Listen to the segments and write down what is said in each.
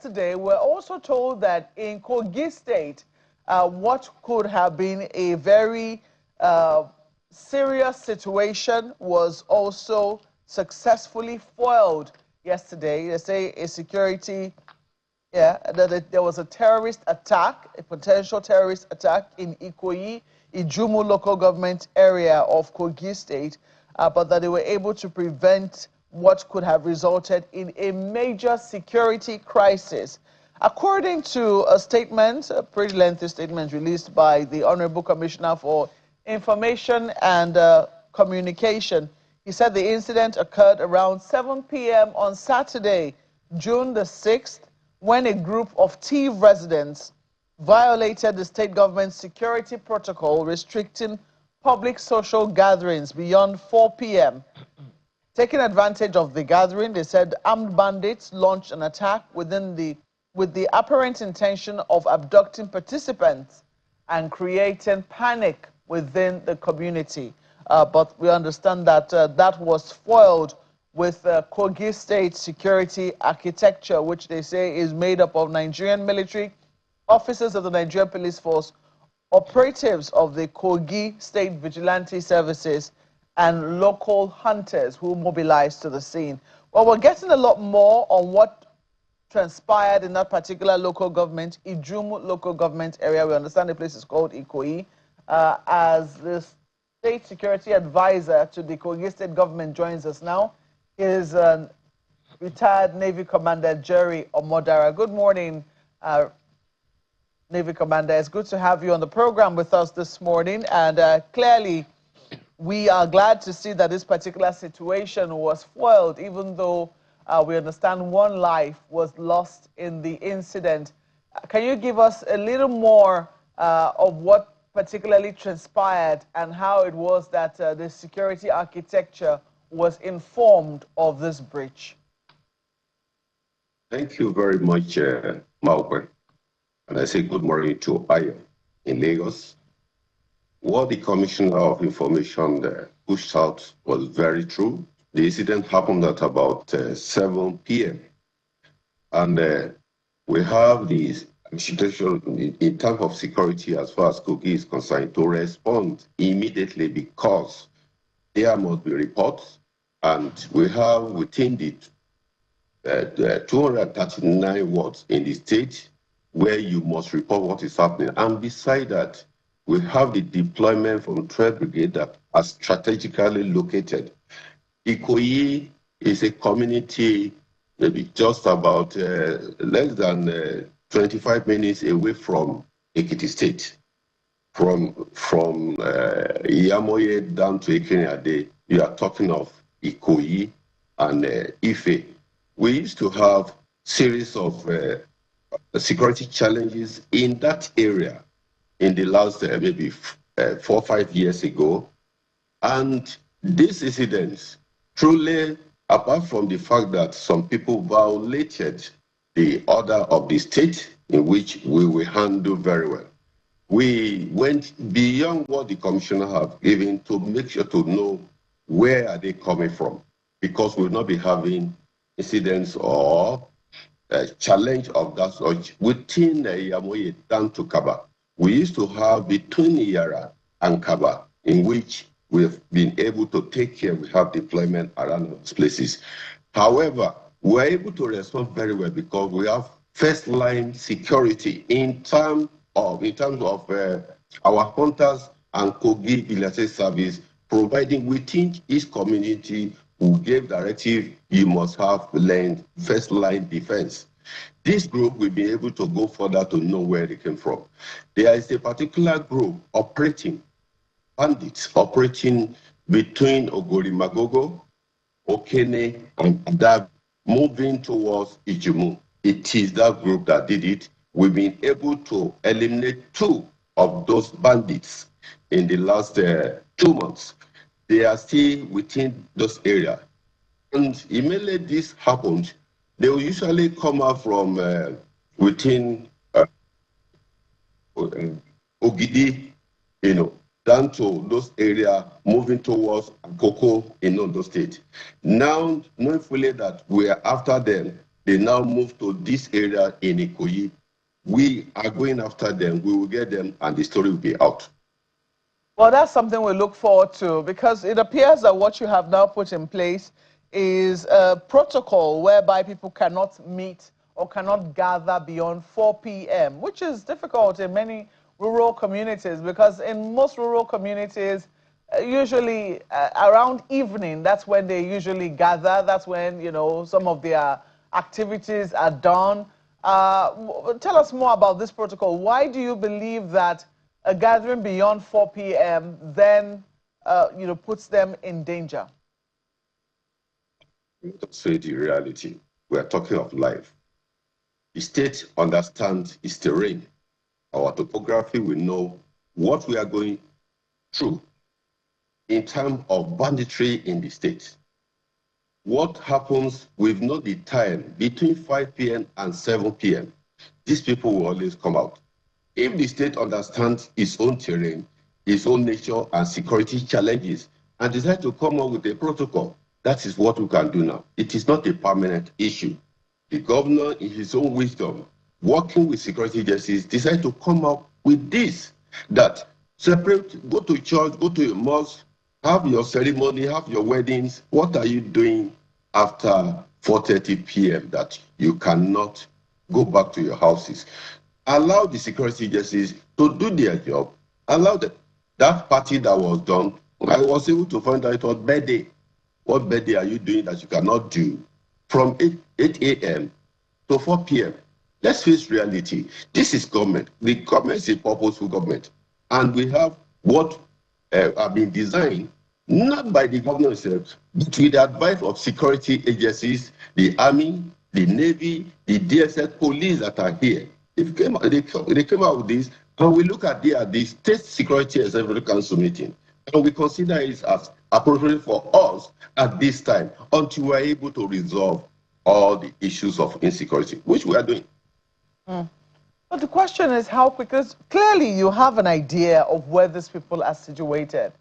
yesterday, we're also told that in Kogi State, what could have been a very serious situation was also successfully foiled yesterday. They say a security, that there was a terrorist attack, a potential terrorist attack in Ikoyi, Ijumu local government area of Kogi State, but that they were able to prevent what could have resulted in a major security crisis. According to a statement, a pretty lengthy statement released by the Honorable Commissioner for Information and Communication, he said the incident occurred around 7 p.m. on Saturday, June the 6th, when a group of Tiv residents violated the state government's security protocol restricting public social gatherings beyond 4 p.m. Taking advantage of the gathering, they said armed bandits launched an attack with the apparent intention of abducting participants and creating panic within the community. But we understand that that was foiled with Kogi State security architecture, which they say is made up of Nigerian military, officers of the Nigerian Police Force, operatives of the Kogi State Vigilante Services, and local hunters who mobilized to the scene. Well, we're getting a lot more on what transpired in that particular local government, Ijumu local government area. We understand the place is called Ikoyi. As the state security advisor to the Kogi State government joins us now, is retired Navy Commander Jerry Omodara. Good morning, Navy Commander. It's good to have you on the program with us this morning. And clearly, we are glad to see that this particular situation was foiled, even though we understand one life was lost in the incident. Can you give us a little more of what particularly transpired and how it was that the security architecture was informed of this breach? Thank you very much, Maupe. And I say good morning to Ayo in Lagos. What the Commissioner of Information pushed out was very true. The incident happened at about 7 p.m. And we have the situation in terms of security as far as Kogi is concerned to respond immediately, because there must be reports. And we have within the 239 wards in the state where you must report what is happening. And beside that, we have the deployment from 12th Brigade that are strategically located. Ikoyi is a community maybe just about less than 25 minutes away from Ekiti State. From Iyamoye down to Ekiniade, you are talking of Ikoyi and Ife. We used to have series of security challenges in that area in the last maybe 4 or 5 years ago. And these incidents truly, apart from the fact that some people violated the order of the state, in which we will handle very well, we went beyond what the commissioner have given to make sure to know where are they coming from, because we will not be having incidents or challenge of that sort within Yamoye down to Kaba. We used to have between Yara and Kaba, in which we've been able to take care. We have deployment around those places. However, we're able to respond very well because we have first-line security in terms of our hunters and Kogi military service, providing within each community who gave directive, you must have learned first-line defense. This group will be able to go further to know where they came from. There is a particular group operating, bandits operating between Ogori-Magogo, Okene, and Adab, moving towards Ijumu. It is that group that did it. We've been able to eliminate 2 of those bandits in the last 2 months. They are still within those areas. And immediately this happened, they will usually come out from within Ogidi, down to those areas, moving towards Koko in Ondo State. Now, knowing fully that we are after them, They now move to this area in Ikoyi. We are going after them. We will get them, and the story will be out. Well, that's something we look forward to, because it appears that what you have now put in place is a protocol whereby people cannot meet or cannot gather beyond 4 p.m., which is difficult in many rural communities, because in most rural communities, usually around evening, that's when they usually gather. That's when, you know, some of their activities are done. Tell us more about this protocol. Why do you believe that a gathering beyond 4 p.m. then, you know, puts them in danger? To say the reality, we are talking of life. The state understands its terrain. Our topography, we know what we are going through in terms of banditry in the state. What happens, we've known the time between 5 p.m. and 7 p.m. These people will always come out. If the state understands its own terrain, its own nature and security challenges, and decide to come up with a protocol, that is what we can do now. It is not a permanent issue. The governor, in his own wisdom, working with security agencies, decided to come up with this, that separate, go to church, go to a mosque, have your ceremony, have your weddings. What are you doing after 4:30 p.m. that you cannot go back to your houses? Allow the security agencies to do their job. Allow that party that was done. I was able to find out it was birthday. What birthday are you doing that you cannot do from 8 a.m. to 4 p.m.? Let's face reality. This is government. The government is a purposeful government. And we have what have been designed not by the government itself, but with the advice of security agencies, the army, the navy, the DSS police that are here. They came out with this, and we look at the State Security Executive Council meeting, and we consider it as appropriate for us at this time until we are able to resolve all the issues of insecurity, which we are doing. But the question is how quick, because clearly you have an idea of where these people are situated.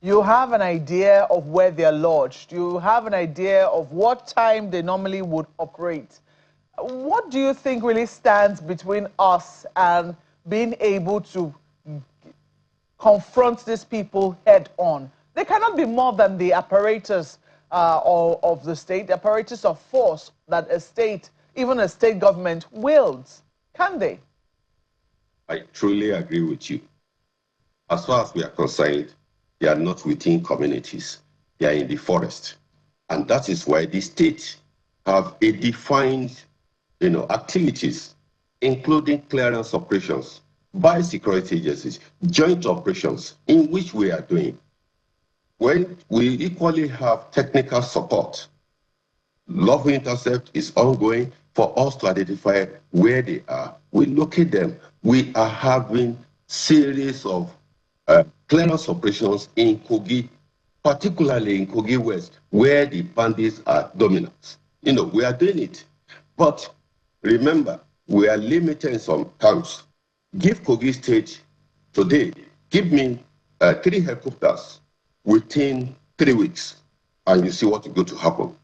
You have an idea of where they're lodged. You have an idea of what time they normally would operate. What do you think really stands between us and being able to confront these people head on? They cannot be more than the apparatus of the state, the apparatus of force that a state, even a state government, wields. Can they? I truly agree with you. As far as we are concerned, they are not within communities. They are in the forest. And that is why the state have a defined, activities, including clearance operations by security agencies, joint operations, in which we are doing. When we equally have technical support, lawful intercept is ongoing for us to identify where they are. We locate them. We are having series of clearance operations in Kogi, particularly in Kogi West, where the bandits are dominant. We are doing it. But remember, we are limited in some terms. Give Kogi State today, give me 3 helicopters within 3 weeks, and you see what is going to happen.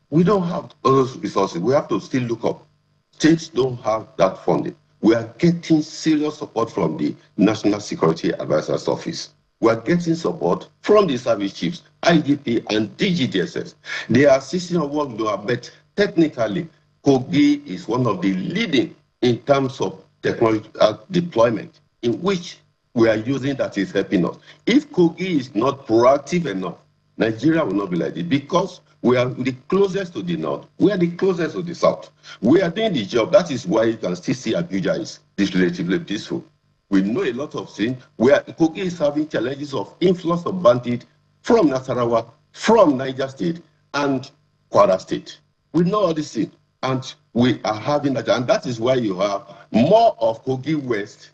We don't have those resources. We have to still look up. States don't have that funding. We are getting serious support from the National Security Advisor's Office. We are getting support from the service chiefs, IDP and DGDSS. They are assisting on what we do, but technically, Kogi is one of the leading in terms of technology deployment, in which we are using that is helping us. If Kogi is not proactive enough, Nigeria will not be like this, because we are the closest to the north. We are the closest to the south. We are doing the job. That is why you can still see Abuja is relatively peaceful. We know a lot of things where Kogi is having challenges of influx of bandits from Nasarawa, from Niger State, and Kwara State. We know all these things, and we are having that. And that is why you have more of Kogi West,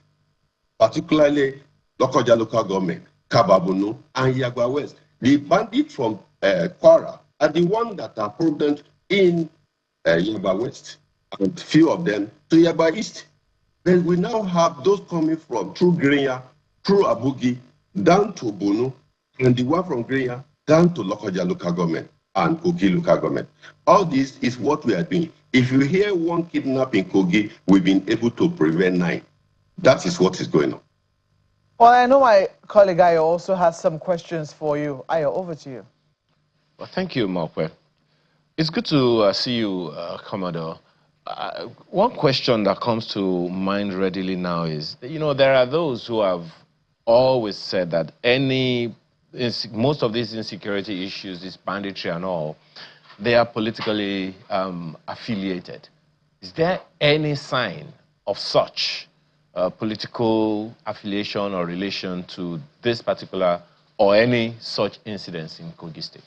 particularly Lokoja local government, Kababunu, and Yagba West. The bandits from Kwara are the ones that are present in Yagba West, and few of them to Yagba East. Then we now have those coming from through Grenya, through Abugi, down to Bunu, and the one from Grenya down to Lokoja local government and Kogi local government. All this is what we are doing. If you hear one kidnap in Kogi, we've been able to prevent 9. That is what is going on. Well, I know my colleague Ayo also has some questions for you. Ayo, over to you. Well, thank you, Mokwe. It's good to see you, Commodore. One question that comes to mind readily now is, there are those who have always said that most of these insecurity issues, this banditry and all, they are politically affiliated. Is there any sign of such political affiliation or relation to this particular or any such incidents in Kogi State?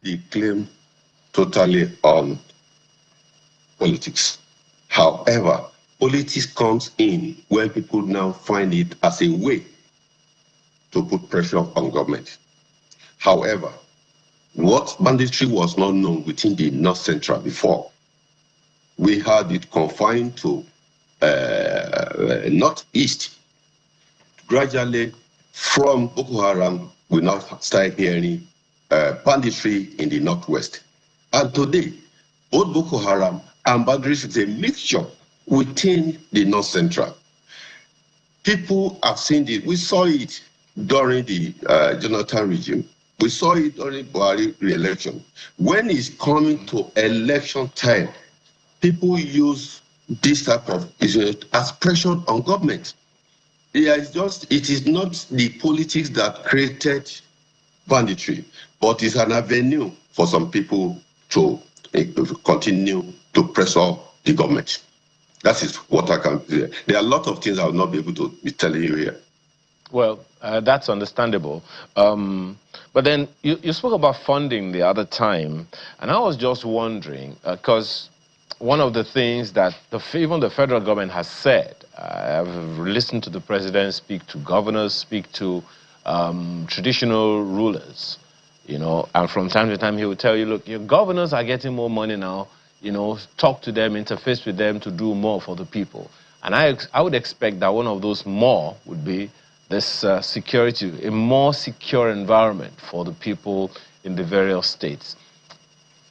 He claim totally on politics. However, politics comes in when people now find it as a way to put pressure on government. However, what banditry was not known within the North Central before. We had it confined to Northeast. Gradually, from Boko Haram, we now start hearing banditry in the Northwest. And today, both Boko Haram and banditry is a mixture within the North Central. People have seen it. We saw it during the Jonathan regime. We saw it during Buhari re-election. When it's coming to election time, people use this type of issue as pressure on government. It is not the politics that created banditry, but it's an avenue for some people to continue to pressure the government. That is what I can say. There are a lot of things I will not be able to be telling you here. Well, that's understandable. But then you spoke about funding the other time, and I was just wondering, because one of the things that even the federal government has said, I've listened to the president speak to governors, speak to traditional rulers, and from time to time he will tell you, look, your governors are getting more money now, talk to them, interface with them to do more for the people. And I would expect that one of those more would be this security, a more secure environment for the people in the various states.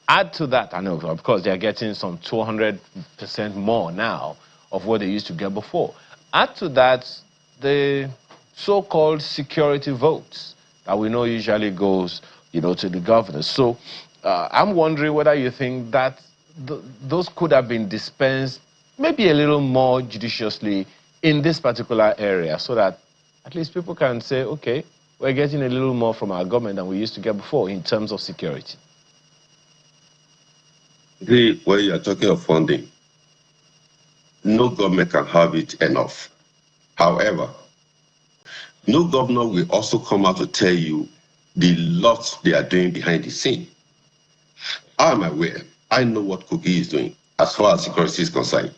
Add to that, I know, of course, they're getting some 200% more now of what they used to get before. Add to that the so-called security votes that we know usually goes, to the governors. So I'm wondering whether you think that those could have been dispensed maybe a little more judiciously in this particular area, so that at least people can say, okay, we're getting a little more from our government than we used to get before in terms of security. When you are talking of funding, no government can have it enough. However, no governor will also come out to tell you the lots they are doing behind the scene. I am aware. I know what Kogi is doing as far as security is concerned.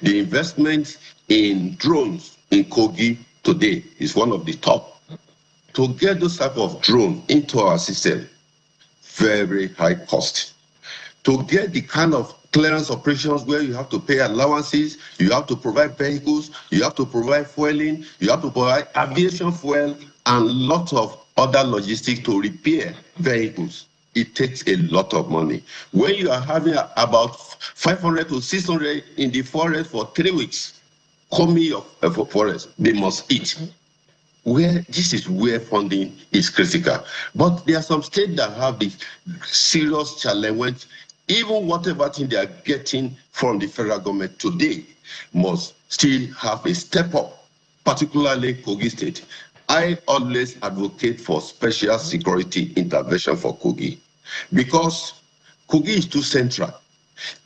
The investment in drones in Kogi today is one of the top. To get those type of drone into our system, very high cost. To get the kind of clearance operations where you have to pay allowances, you have to provide vehicles, you have to provide fueling, you have to provide aviation fuel, and lots of other logistics to repair vehicles. It takes a lot of money. When you are having about 500 to 600 in the forest for 3 weeks, coming of forest, they must eat. This is where funding is critical. But there are some states that have this serious challenge. Even whatever thing they are getting from the federal government today must still have a step up, particularly Kogi State. I always advocate for special security intervention for Kogi, because Kogi is too central.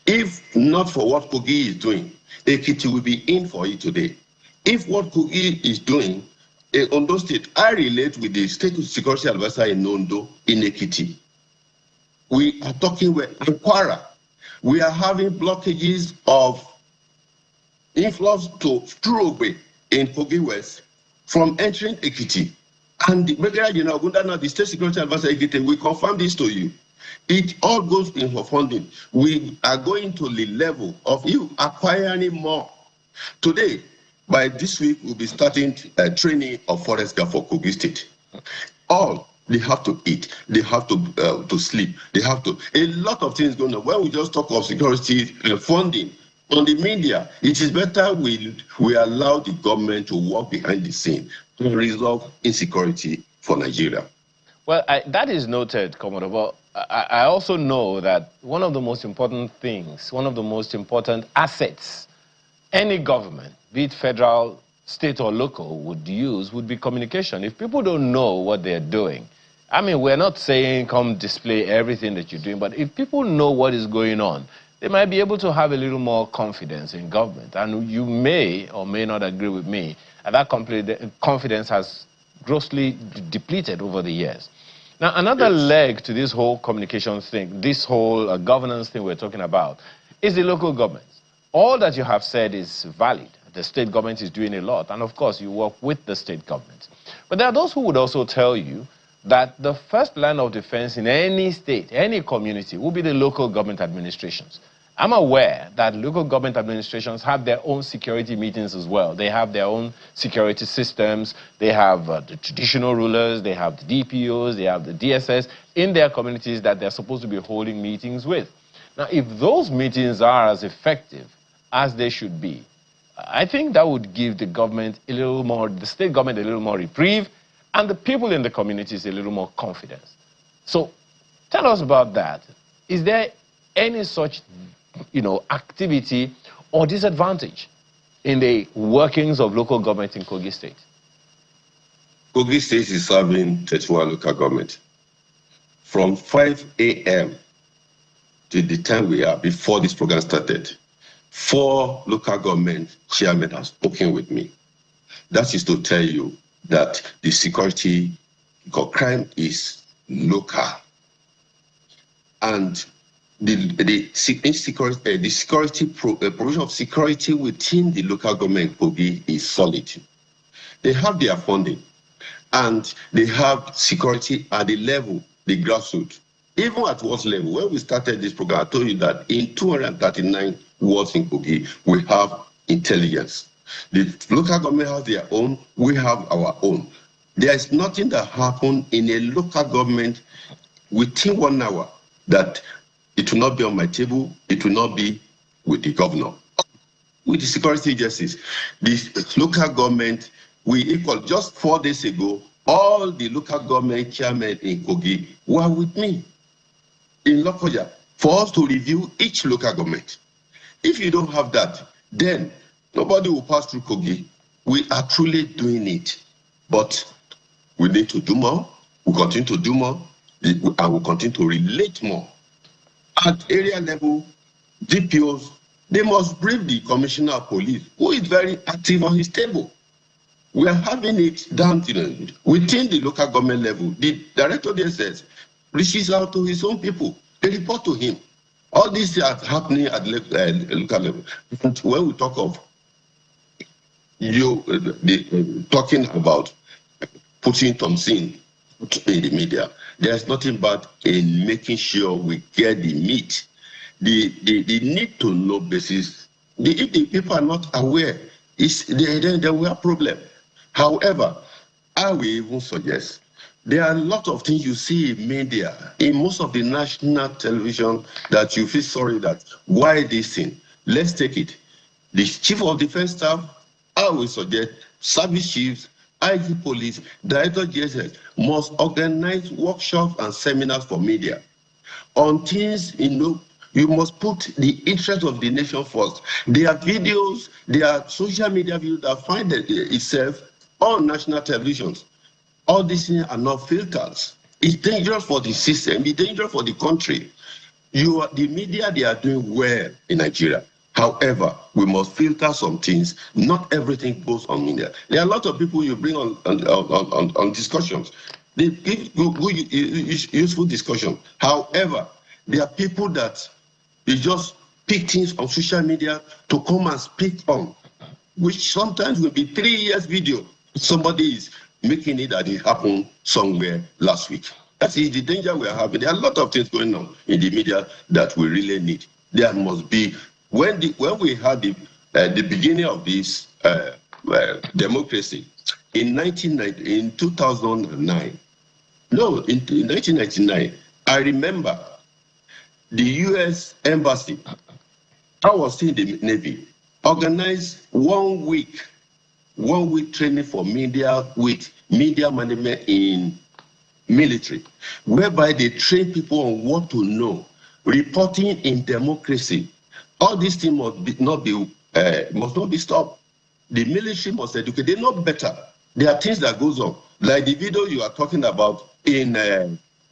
If not for what Kogi is doing, Ekiti will be in for it today. If what Kogi is doing, in Ondo State, I relate with the state security advisor in Ondo, in Ekiti. We are talking with Ankwara. We are having blockages of influx to Sturogbe in Kogi West from entering Ekiti. And the Brigadier General Gundana, the state security advisor Ekiti, we confirm this to you. It all goes in for funding. We are going to the level of you acquiring more. Today, by this week, we'll be starting training of forest guard for Kogi State. All They have to eat. They have to sleep. They have to. A lot of things going on. When we just talk of security funding on the media, it is better we allow the government to work behind the scene to resolve insecurity for Nigeria. Well, that is noted, Commodore. But I also know that one of the most important things, one of the most important assets any government, be it federal, state, or local, would use would be communication. If people don't know what they're doing, I mean, we're not saying come display everything that you're doing, but if people know what is going on, they might be able to have a little more confidence in government. And you may or may not agree with me, and that confidence has grossly depleted over the years. Now, another leg to this whole communication thing, this whole governance thing we're talking about, is the local government. All that you have said is valid. The state government is doing a lot, and of course you work with the state government. But there are those who would also tell you that the first line of defense in any state, any community, will be the local government administrations. I'm aware that local government administrations have their own security meetings as well. They have their own security systems. They have the traditional rulers, they have the DPOs, they have the DSS in their communities that they're supposed to be holding meetings with. Now, if those meetings are as effective as they should be, I think that would give the government a little more, the state government a little more reprieve, and the people in the communities a little more confidence. So tell us about that. Is there any such, activity or disadvantage in the workings of local government in Kogi State? Kogi State is serving 31 local government. From 5 a.m. to the time we are before this program started, 4 local government chairmen have spoken with me. That is to tell you that the security, because crime is local, and the provision of security within the local government Kogi is solid. They have their funding, and they have security at the level, the grassroots. Even at what level? When we started this program, I told you that in 239 wards in Kogi, we have intelligence. The local government has their own, we have our own. There is nothing that happened in a local government within 1 hour that it will not be on my table, it will not be with the governor. With the security agencies, the local government, we equal, just 4 days ago, all the local government chairmen in Kogi were with me in Lokoja for us to review each local government. If you don't have that, then nobody will pass through Kogi. We are truly doing it, but we need to do more. We continue to do more, and we continue to relate more. At area level, DPOs, they must brief the commissioner of police, who is very active on his table. We are having it down within the local government level. The director there says, reaches out to his own people. They report to him. All these are happening at local level. When we talk of talking about putting Thompson in the media, there's nothing but in making sure we get the meat. The need to know basis. If the people are not aware, then there will be a problem. However, I will even suggest there are a lot of things you see in media, in most of the national television, that you feel sorry that why this thing. Let's take it. The Chief of Defense Staff, I will suggest service chiefs, IG police, director GSS must organize workshops and seminars for media on things, you must put the interest of the nation first. There are videos, there are social media videos that find itself on national televisions. All these things are not filters. It's dangerous for the system, it's dangerous for the country. The media, they are doing well in Nigeria. However, we must filter some things. Not everything goes on media. There are a lot of people you bring on discussions. They give good, useful discussion. However, there are people that they just pick things on social media to come and speak on, which sometimes will be 3 years video. Somebody is making it that it happened somewhere last week. That is the danger we are having. There are a lot of things going on in the media that we really need. There must be, when we had the beginning of this democracy in 2009, No, in 1999, I remember the U.S. Embassy, I was in the Navy, organized 1 week training for media with media management in military, whereby they train people on what to know, reporting in democracy. All these things must not be stopped. The military must educate. They know better. There are things that goes on, like the video you are talking about in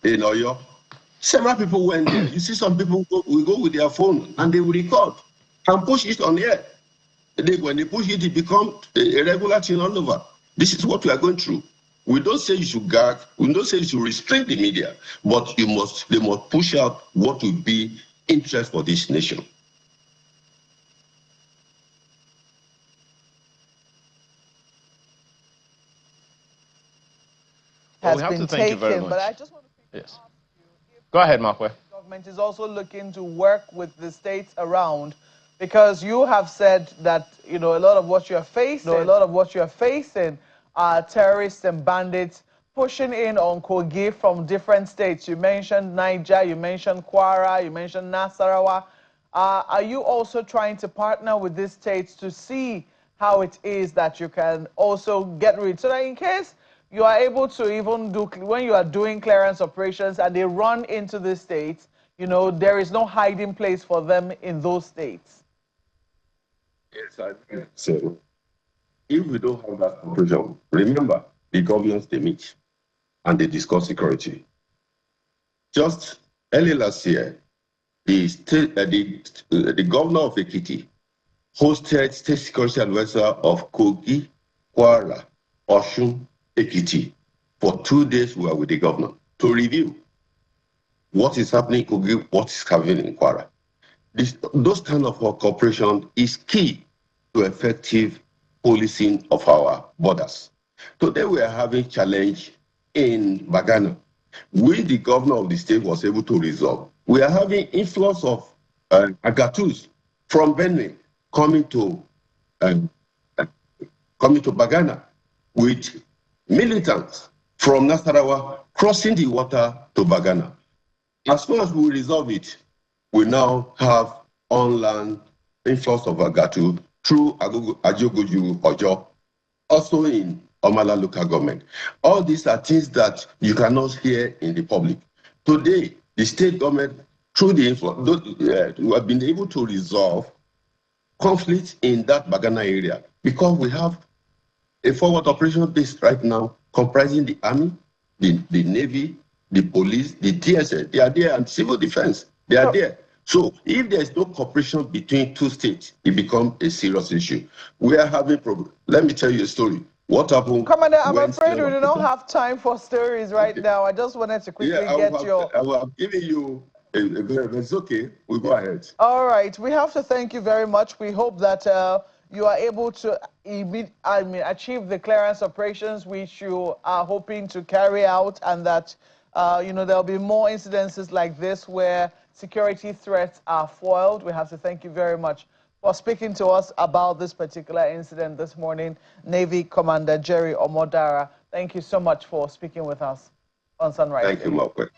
Oyo. Several people went there. You see, some people will go with their phone and they will record and push it on air. When they push it, it becomes a regular thing all over. This is what we are going through. We don't say you should gag, we don't say you should restrain the media, but they must push out what will be interest for this nation. Well, Has we have been to thank you very taken, much. but I just want to Yes. Go ahead, Makwe. The government is also looking to work with the states around, because you have said that a lot of what you're facing are terrorists and bandits pushing in on Kogi from different states. You mentioned Niger, you mentioned Kwara, you mentioned Nasarawa. Are you also trying to partner with these states to see how it is that you can also get rid, so that in case you are able to even do, when you are doing clearance operations and they run into the states, there is no hiding place for them in those states? Yes, I agree. So if we don't have that cooperation, remember the governors, they meet and they discuss security. Just early last year, the governor of Ekiti hosted state security advisor of Kogi, Kwara, Osun, Ekiti. For 2 days, we were with the governor to review what is happening in Kogi, what is happening in Kwara. Those kind of cooperation is key to effective policing of our borders. Today, we are having challenge in Bagana, which the governor of the state was able to resolve. We are having influx of Agatus from Benue coming to Bagana, with militants from Nasarawa crossing the water to Bagana. As soon as we resolve it, we now have on-land influx of Agatu through Ajogoju Ojo, also in Omala local government. All these are things that you cannot hear in the public. Today, the state government, through the influx, we have been able to resolve conflicts in that Bagana area because we have a forward operational base right now comprising the army, the navy, the police, the DSS. They are there, and civil defense. They are there. So if there is no cooperation between two states, it becomes a serious issue. We are having problems. Let me tell you a story. What happened? Commander, I'm afraid we do not have time for stories right now. I just wanted to quickly get your... I will have given you a it's okay. We'll go ahead. All right. We have to thank you very much. We hope that you are able to achieve the clearance operations which you are hoping to carry out, and that there'll be more incidences like this where security threats are foiled. We have to thank you very much for speaking to us about this particular incident this morning. Navy Commander Jerry Omodara, thank you so much for speaking with us on Sunrise. Thank you, Mokwe.